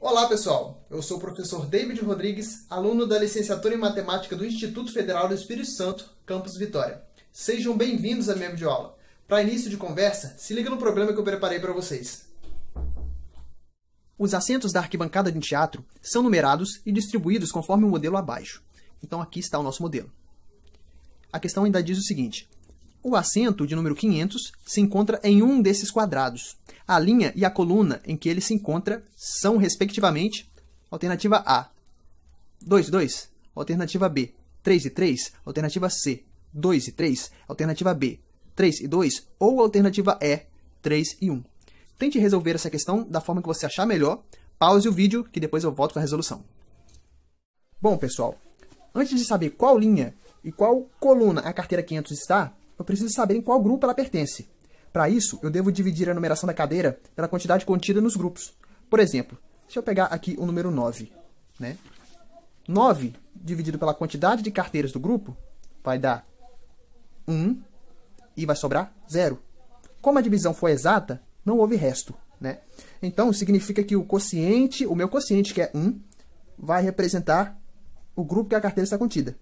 Olá pessoal, eu sou o professor David Rodrigues, aluno da licenciatura em Matemática do Instituto Federal do Espírito Santo, Campus Vitória. Sejam bem-vindos à minha videoaula. Para início de conversa, se liga no problema que eu preparei para vocês. Os assentos da arquibancada de teatro são numerados e distribuídos conforme o modelo abaixo. Então aqui está o nosso modelo. A questão ainda diz o seguinte: o assento de número 500 se encontra em um desses quadrados. A linha e a coluna em que ele se encontra são, respectivamente, alternativa A, 2 e 2, alternativa B, 3 e 3, alternativa C, 2 e 3, alternativa B, 3 e 2, ou alternativa E, 3 e 1. Tente resolver essa questão da forma que você achar melhor. Pause o vídeo, que depois eu volto com a resolução. Bom, pessoal, antes de saber qual linha e qual coluna a carteira 500 está, eu preciso saber em qual grupo ela pertence. Para isso, eu devo dividir a numeração da cadeira pela quantidade contida nos grupos. Por exemplo, se eu pegar aqui o número 9, 9 dividido pela quantidade de carteiras do grupo, vai dar 1 e vai sobrar 0. Como a divisão foi exata, não houve resto. Então, significa que o meu quociente, que é 1, vai representar o grupo que a carteira está contida.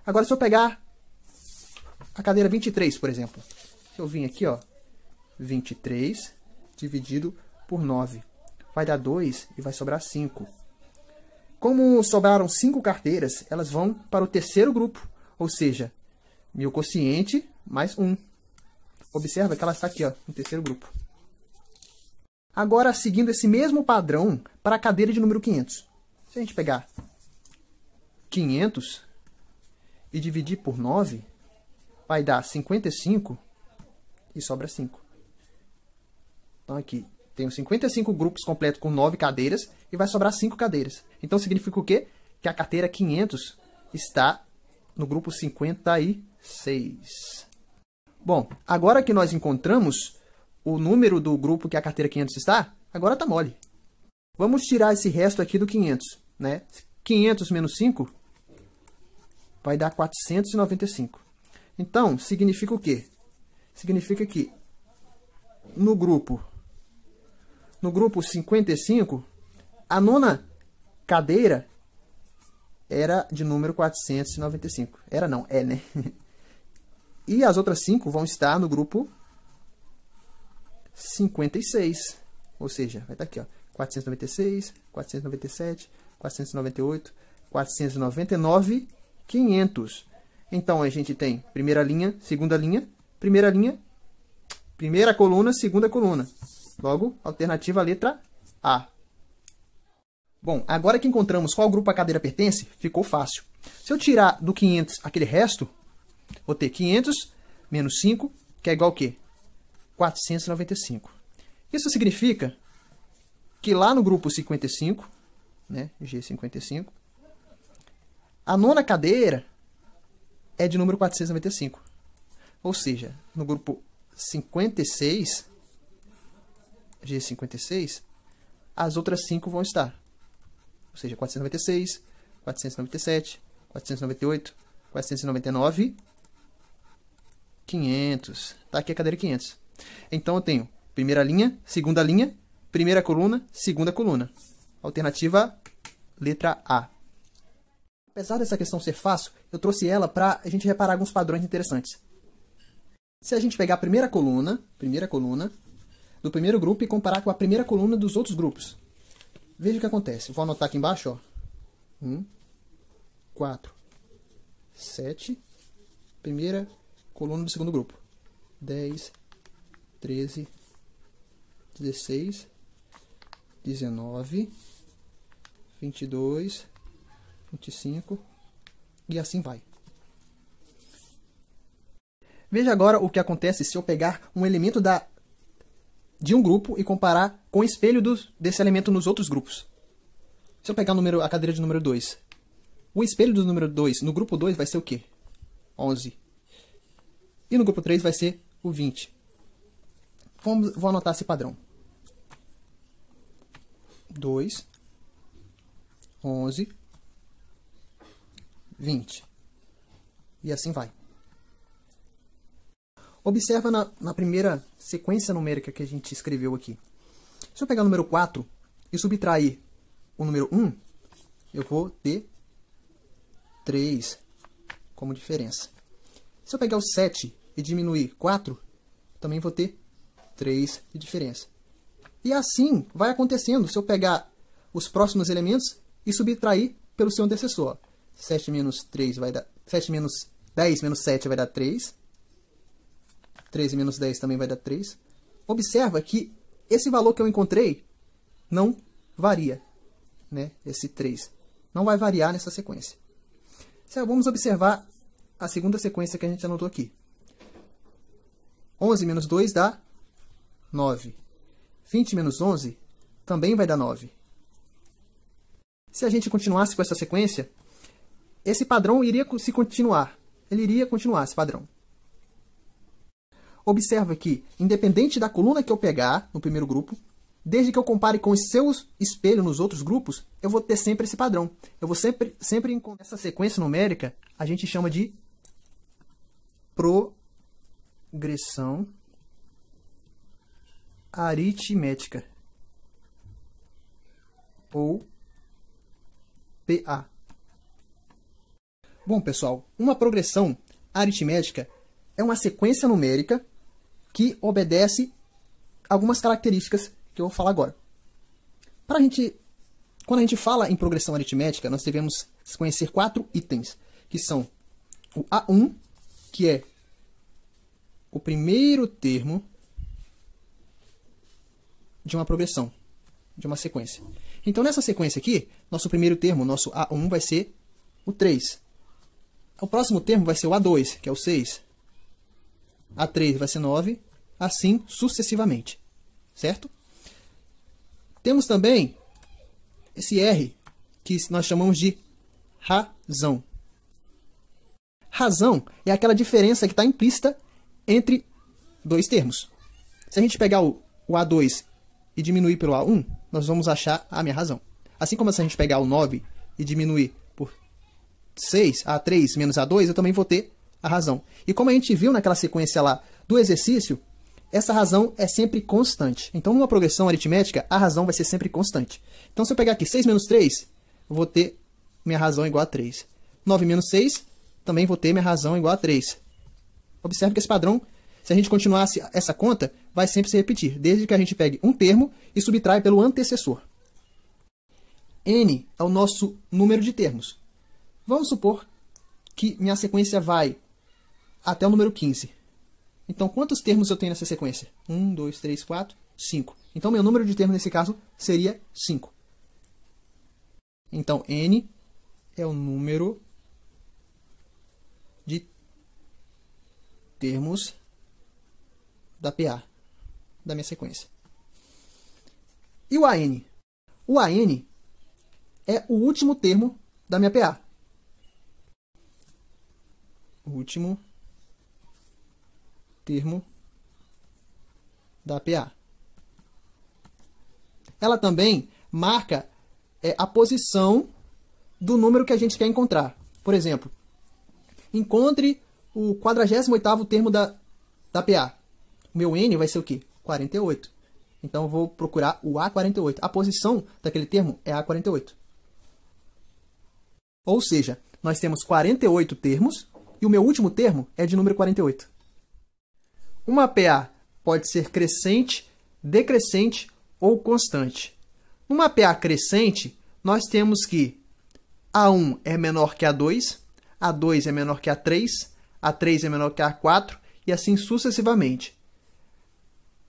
Agora, se eu pegar a cadeira 23, por exemplo, se eu vim aqui, 23 dividido por 9. Vai dar 2 e vai sobrar 5. Como sobraram 5 carteiras, elas vão para o terceiro grupo, ou seja, meu quociente mais 1. Observa que ela está aqui, no terceiro grupo. Agora, seguindo esse mesmo padrão para a cadeira de número 500. Se a gente pegar 500 e dividir por 9, vai dar 55 e sobra 5. Então, aqui, tenho 55 grupos completos com 9 cadeiras e vai sobrar 5 cadeiras. Então, significa o quê? Que a carteira 500 está no grupo 56. Bom, agora que nós encontramos o número do grupo que a carteira 500 está, agora está mole. Vamos tirar esse resto aqui do 500. 500 menos 5 vai dar 495. Então, significa o quê? Significa que no grupo 55, a nona cadeira era de número 495. Era não, é, né? E as outras 5 vão estar no grupo 56. Ou seja, vai estar aqui, 496, 497, 498, 499, 500. Então, a gente tem primeira linha, segunda linha, primeira coluna, segunda coluna. Logo, alternativa letra A. Bom, agora que encontramos qual grupo a cadeira pertence, ficou fácil. Se eu tirar do 500 aquele resto, vou ter 500 menos 5, que é igual a quê? 495. Isso significa que lá no grupo 55, G55, a nona cadeira é de número 495. Ou seja, no grupo 56, G56, as outras 5 vão estar. Ou seja, 496, 497, 498, 499, 500. Está aqui a cadeira 500. Então, eu tenho primeira linha, primeira coluna, segunda coluna. Alternativa letra A. Apesar dessa questão ser fácil, eu trouxe ela para a gente reparar alguns padrões interessantes. Se a gente pegar a primeira coluna do primeiro grupo e comparar com a primeira coluna dos outros grupos, veja o que acontece. Vou anotar aqui embaixo, 1, 4, 7, primeira coluna do segundo grupo, 10, 13, 16, 19, 22, 25, e assim vai. Veja agora o que acontece se eu pegar um elemento de um grupo e comparar com o espelho desse elemento nos outros grupos. Se eu pegar a cadeira de número 2, o espelho do número 2 no grupo 2 vai ser o quê? 11. E no grupo 3 vai ser o 20. Vou anotar esse padrão. 2, 11, 20. E assim vai. Observa na primeira sequência numérica que a gente escreveu aqui. Se eu pegar o número 4 e subtrair o número 1, eu vou ter 3 como diferença. Se eu pegar o 7 e diminuir 4, também vou ter 3 de diferença. E assim vai acontecendo se eu pegar os próximos elementos e subtrair pelo seu antecessor. 7 menos 3 vai dar 7 menos 10 menos 7 vai dar 3. 13 menos 10 também vai dar 3. Observa que esse valor que eu encontrei não varia, né? Esse 3 não vai variar nessa sequência. Vamos observar a segunda sequência que a gente anotou aqui. 11 menos 2 dá 9. 20 menos 11 também vai dar 9. Se a gente continuasse com essa sequência, esse padrão iria se continuar. Ele iria continuar, esse padrão. Observa que, independente da coluna que eu pegar no primeiro grupo, desde que eu compare com os seus espelhos nos outros grupos, eu vou ter sempre esse padrão. Eu vou sempre encontrar essa sequência numérica, a gente chama de progressão aritmética, ou PA. Bom, pessoal, uma progressão aritmética é uma sequência numérica que obedece algumas características que eu vou falar agora. Quando a gente fala em progressão aritmética, nós devemos conhecer 4 itens, que são o A1, que é o primeiro termo de uma progressão, de uma sequência. Então, nessa sequência aqui, nosso primeiro termo, nosso A1, vai ser o 3. O próximo termo vai ser o A2, que é o 6. A3 vai ser 9, assim sucessivamente. Certo? Temos também esse R, que nós chamamos de razão. Razão é aquela diferença que está implícita entre dois termos. Se a gente pegar o A2 e diminuir pelo A1, nós vamos achar a minha razão. Assim como se a gente pegar o 9 e diminuir por 6, A3 menos A2, eu também vou ter a razão. E como a gente viu naquela sequência lá do exercício, essa razão é sempre constante. Então, numa progressão aritmética, a razão vai ser sempre constante. Então, se eu pegar aqui 6 menos 3, eu vou ter minha razão igual a 3. 9 menos 6, também vou ter minha razão igual a 3. Observe que esse padrão, se a gente continuasse essa conta, vai sempre se repetir, desde que a gente pegue um termo e subtrai pelo antecessor. N é o nosso número de termos. Vamos supor que minha sequência vai até o número 15. Então, quantos termos eu tenho nessa sequência? 1, 2, 3, 4, 5. Então, meu número de termos nesse caso seria 5. Então, N é o número de termos da PA, da minha sequência. E o AN? O AN é o último termo da minha PA. O último termo da PA. Ela também marca a posição do número que a gente quer encontrar. Por exemplo, encontre o 48º termo da PA. O meu N vai ser o quê? 48. Então, eu vou procurar o A48. A posição daquele termo é A48. Ou seja, nós temos 48 termos e o meu último termo é de número 48. Uma PA pode ser crescente, decrescente ou constante. Numa PA crescente, nós temos que A1 é menor que A2, A2 é menor que A3, A3 é menor que A4 e assim sucessivamente.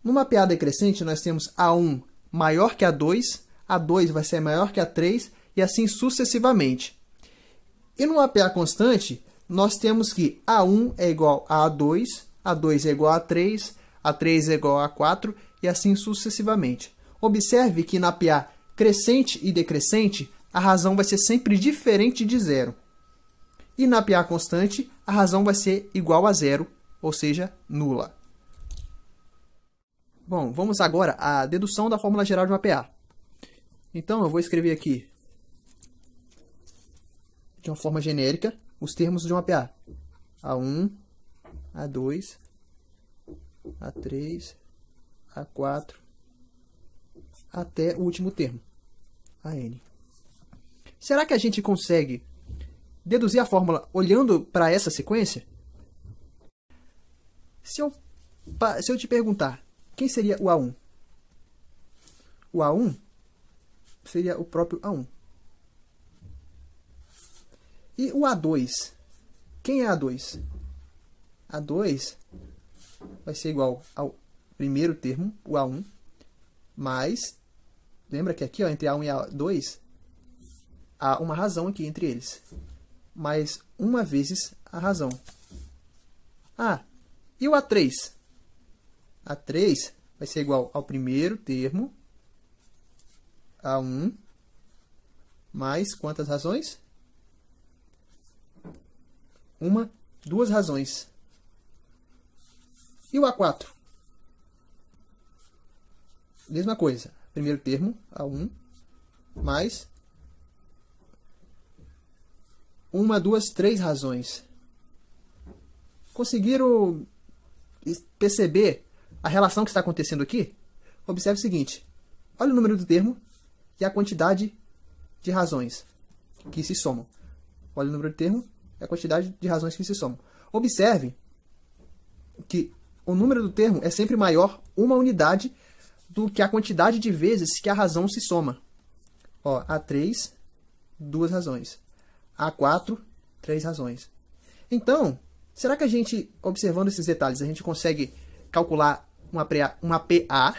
Numa PA decrescente, nós temos A1 maior que A2, A2 vai ser maior que A3 e assim sucessivamente. E numa PA constante, nós temos que A1 é igual a A2, A2 é igual a A3, A3 é igual a A4 e assim sucessivamente. Observe que na PA crescente e decrescente, a razão vai ser sempre diferente de zero. E na PA constante, a razão vai ser igual a zero, ou seja, nula. Bom, vamos agora à dedução da fórmula geral de uma PA. Então, eu vou escrever aqui, de uma forma genérica, os termos de uma PA. A1, A2, A3, A4, até o último termo, AN. Será que a gente consegue deduzir a fórmula olhando para essa sequência? Se eu te perguntar, quem seria o A1? O A1 seria o próprio A1. E o A2? Quem é A2? A2 vai ser igual ao primeiro termo, o A1, mais, lembra que aqui, ó, entre A1 e A2, há uma razão aqui entre eles, mais 1 vezes a razão. Ah, e o A3? A3 vai ser igual ao primeiro termo, A1, mais quantas razões? 2 razões. E o A4? Mesma coisa. Primeiro termo, A1, mais 1, 2, 3 razões. Conseguiram perceber a relação que está acontecendo aqui? Observe o seguinte. Olha o número do termo e a quantidade de razões que se somam. Olha o número do termo e a quantidade de razões que se somam. Observe que o número do termo é sempre maior uma unidade do que a quantidade de vezes que a razão se soma. Ó, A3, 2 razões. A4, 3 razões. Então, será que a gente, observando esses detalhes, a gente consegue calcular uma PA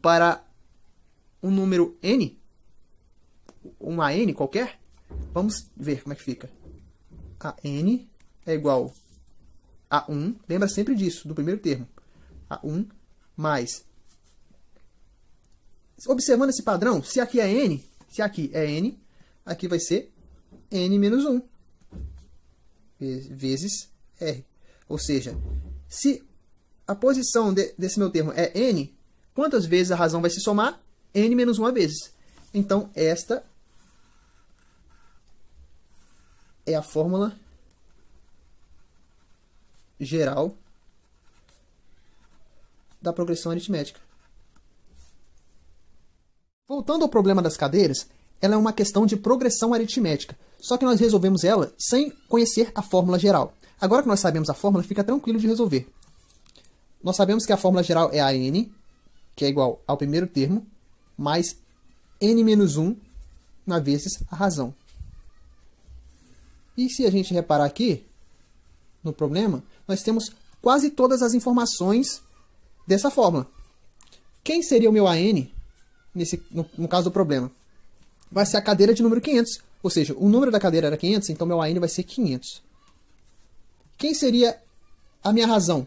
para um número n? Um AN qualquer? Vamos ver como é que fica. AN é igual a 1, lembra sempre disso, do primeiro termo. A1 mais. Observando esse padrão, se aqui é n, aqui vai ser n menos 1 vezes r. Ou seja, se a posição desse meu termo é n, quantas vezes a razão vai se somar? N menos 1 vezes. Então, esta é a fórmula geral da progressão aritmética. Voltando ao problema das cadeiras, ela é uma questão de progressão aritmética, só que nós resolvemos ela sem conhecer a fórmula geral. Agora que nós sabemos a fórmula, fica tranquilo de resolver. Nós sabemos que a fórmula geral é a n, que é igual ao primeiro termo, mais n menos 1 vezes a razão. E se a gente reparar aqui, no problema, nós temos quase todas as informações dessa fórmula. Quem seria o meu AN, no caso do problema? Vai ser a cadeira de número 500. Ou seja, o número da cadeira era 500, então meu AN vai ser 500. Quem seria a minha razão?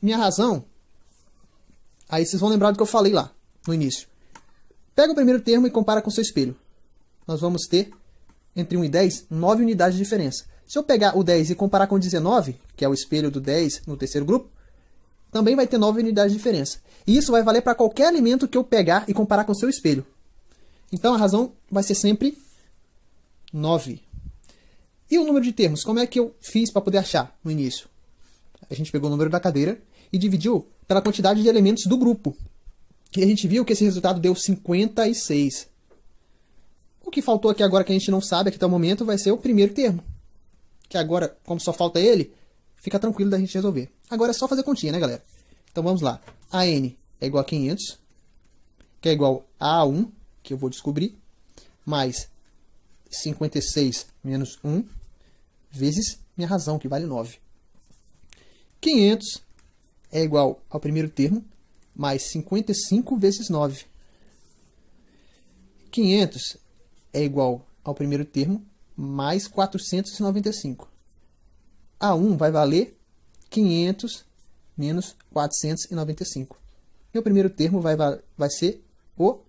Minha razão, aí vocês vão lembrar do que eu falei lá, no início. Pega o primeiro termo e compara com o seu espelho. Nós vamos ter, entre 1 e 10, 9 unidades de diferença. Se eu pegar o 10 e comparar com o 19, que é o espelho do 10 no terceiro grupo, também vai ter 9 unidades de diferença. E isso vai valer para qualquer elemento que eu pegar e comparar com o seu espelho. Então a razão vai ser sempre 9. E o número de termos? Como é que eu fiz para poder achar no início? A gente pegou o número da cadeira e dividiu pela quantidade de elementos do grupo. E a gente viu que esse resultado deu 56. O que faltou aqui agora que a gente não sabe aqui até o momento vai ser o primeiro termo. Que agora, como só falta ele, fica tranquilo da gente resolver. Agora é só fazer continha, né, galera? Então vamos lá. AN é igual a 500, que é igual a A1, que eu vou descobrir, mais 56 menos 1, vezes minha razão, que vale 9. 500 é igual ao primeiro termo, mais 55 vezes 9. 500 é igual ao primeiro termo, mais 495. A1 vai valer 500 menos 495. Meu primeiro termo vai ser o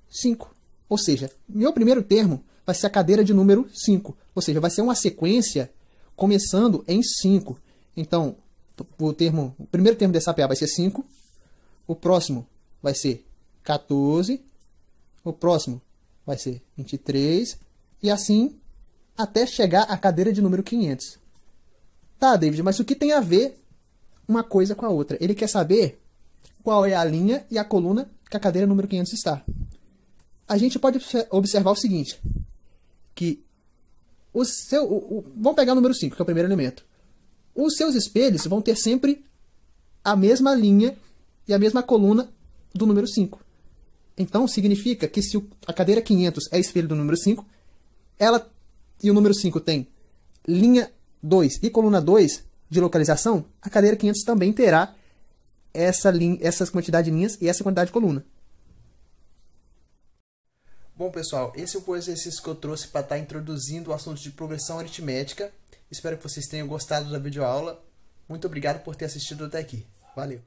5. Ou seja, meu primeiro termo vai ser a cadeira de número 5. Ou seja, vai ser uma sequência começando em 5. Então, o primeiro termo dessa PA vai ser 5. O próximo vai ser 14. O próximo vai ser 23. E assim até chegar à cadeira de número 500. Tá, David, mas o que tem a ver uma coisa com a outra? Ele quer saber qual é a linha e a coluna que a cadeira número 500 está. a gente pode observar o seguinte, que vamos pegar o número 5, que é o primeiro elemento. Os seus espelhos vão ter sempre a mesma linha e a mesma coluna do número 5. Então, significa que se a cadeira 500 é espelho do número 5, ela e o número 5 tem linha 2 e coluna 2 de localização, a cadeira 500 também terá essa quantidade de linhas e essa quantidade de coluna. Bom, pessoal, esse foi o exercício que eu trouxe para estar introduzindo o assunto de progressão aritmética. Espero que vocês tenham gostado da videoaula. Muito obrigado por ter assistido até aqui. Valeu!